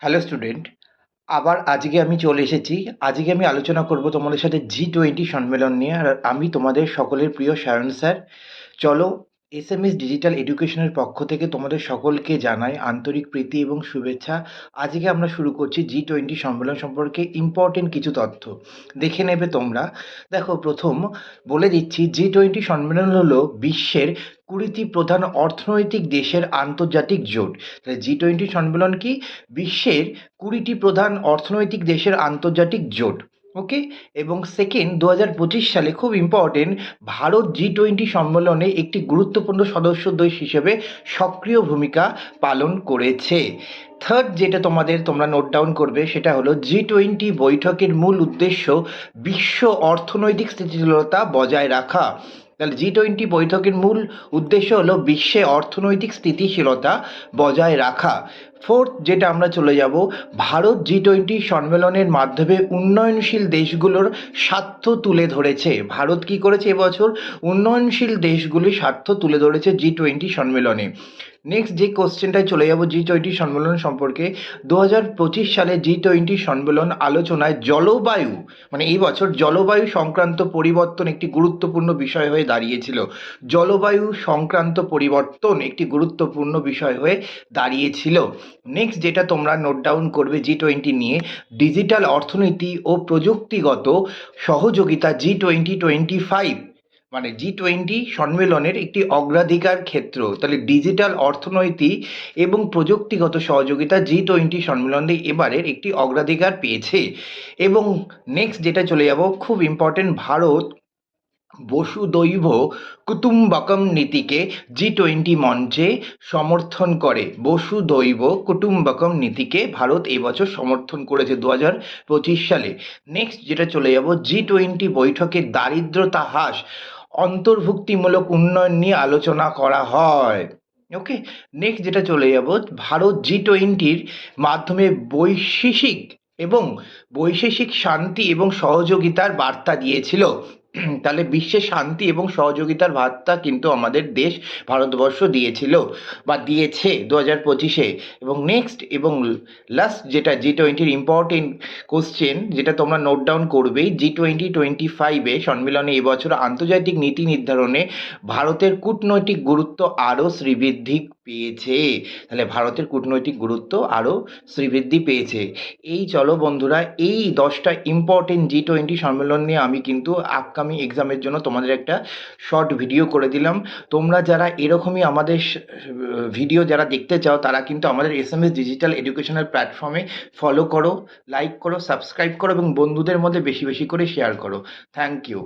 Hello student, আবার আজকে আমি চলে এসেছি। আজকে আমি আলোচনা করব তোমাদের সাথে G20 সম্মেলন নিয়ে। আর আমি তোমাদের সকলের প্রিয় সায়ন স্যার। চলো, এসএমএস ডিজিটাল এডুকেশনের পক্ষ থেকে তোমাদের সকলকে জানাই আন্তরিক প্রীতি এবং শুভেচ্ছা। আজকে আমরা শুরু করছি G20 সম্মেলন সম্পর্কে ইম্পর্টেন্ট কিছু তথ্য দেখে নেবে তোমরা। দেখো, প্রথম বলে দিচ্ছি, G20 সম্মেলন হলো বিশ্বের 20টি প্রধান অর্থনৈতিক দেশের আন্তর্জাতিক জোট। তাহলে G20 সম্মেলন কি? বিশ্বের 20টি প্রধান অর্থনৈতিক দেশের আন্তর্জাতিক জোট। ওকে। এবং সেকেন্ড, 2025 সালে খুব ইম্পর্টেন্ট, ভারত G20 সম্মেলনে একটি গুরুত্বপূর্ণ সদস্য দেশ হিসেবে সক্রিয় ভূমিকা পালন করেছে। থার্ড, যেটা তোমরা নোট ডাউন করবে, সেটা হলো G20 বৈঠকের মূল উদ্দেশ্য বিশ্ব অর্থনৈতিক স্থিতিশীলতা বজায় রাখা। তাহলে G20 বৈঠকের মূল উদ্দেশ্য হলো বিশ্বে অর্থনৈতিক স্থিতিশীলতা বজায় রাখা। ফোর্থ, যেটা আমরা চলে যাব, ভারত G20 সম্মেলনের মাধ্যমে উন্নয়নশীল দেশগুলোর স্বার্থ তুলে ধরেছে। ভারত কি করেছে এবছর? উন্নয়নশীল দেশগুলির স্বার্থ তুলে ধরেছে G20 সম্মেলনে। নেক্সট যে কোশ্চেনটায় চলে যাব G20 সম্মেলন সম্পর্কে, 2025 সালে G20 সম্মেলন আলোচনায় জলবায়ু, মানে এই বছর জলবায়ু সংক্রান্ত পরিবর্তন একটি গুরুত্বপূর্ণ বিষয় হয়ে দাঁড়িয়েছিল। জলবায়ু সংক্রান্ত পরিবর্তন একটি গুরুত্বপূর্ণ বিষয় হয়ে দাঁড়িয়েছিল। নেক্সট যেটা তোমরা নোট ডাউন করবে G20 নিয়ে, ডিজিটাল অর্থনীতি ও প্রযুক্তিগত সহযোগিতা G2025, মানে G20 সম্মেলনের একটি অগ্রাধিকার ক্ষেত্র। তাহলে ডিজিটাল অর্থনীতি এবং প্রযুক্তিগত সহযোগিতা G20 সম্মেলনে এবারের একটি অগ্রাধিকার পেয়েছে। এবং নেক্সট যেটা চলে যাব, খুব ইম্পর্টেন্ট, ভারত বসুদৈব কুটুম্বকম নীতিকে G20 মঞ্চে সমর্থন করে। বসুদৈব কুটুম্বকম নীতিকে ভারত এবছর সমর্থন করেছে 2025 সালে। নেক্সট যেটা চলে যাব, G20 বৈঠকে দারিদ্রতা হ্রাস, অন্তর্ভুক্তিমূলক উন্নয়ন নিয়ে আলোচনা করা হয়। ওকে। নেক্সট যেটা চলে যাব, ভারত G20-র মাধ্যমে বৈশ্বিক শান্তি এবং সহযোগিতার বার্তা দিয়েছিল। তাহলে বিশ্বে শান্তি এবং সহযোগিতার বার্তা কিন্তু আমাদের দেশ ভারতবর্ষ দিয়েছিল বা দিয়েছে 2025-এ। এবং নেক্সট এবং লাস্ট যেটা G20-র ইম্পর্টেন্ট কোশ্চেন, যেটা তোমরা নোট ডাউন করবেই, G2025-এ সম্মেলনে এবছর আন্তর্জাতিক নীতি নির্ধারণে ভারতের কূটনৈতিক গুরুত্ব আরও শ্রীবৃদ্ধি পেয়েছে। তাহলে ভারতের কূটনৈতিক গুরুত্ব আরও শ্রীবৃদ্ধি পেয়েছে। এই চলো বন্ধুরা, এই 10টা ইম্পর্টেন্ট G20 সম্মেলন নিয়ে আমি কিন্তু আপকামিং এক্সামের জন্য তোমাদের একটা শর্ট ভিডিও করে দিলাম। তোমরা যারা এরকমই আমাদের ভিডিও যারা দেখতে চাও, তারা কিন্তু আমাদের এসএমএস ডিজিটাল এডুকেশনাল প্ল্যাটফর্মে ফলো করো, লাইক করো, সাবস্ক্রাইব করো এবং বন্ধুদের মধ্যে বেশি বেশি করে শেয়ার করো। Thank you.